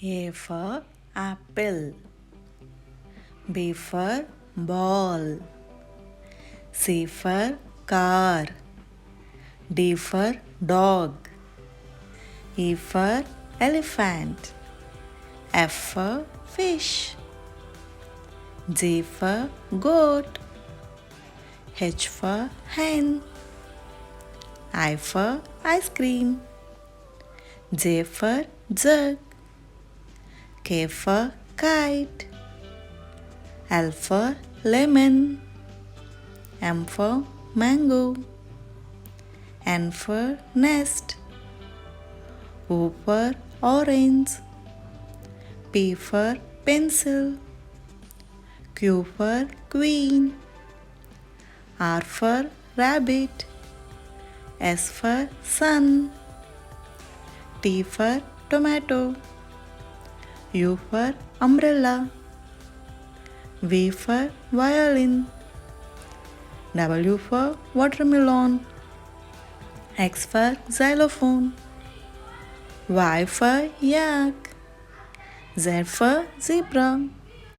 A for apple. B for ball. C for car. D for dog. E for elephant. F for fish. G for goat. H for hen. I for ice cream. J for jug. K for kite. L for lemon. M for mango. N for nest. O for orange. P for pencil. Q for queen. R for rabbit. S for sun. T for tomato. U for umbrella. V for violin. W for watermelon. X for xylophone. Y for yak. Z for zebra.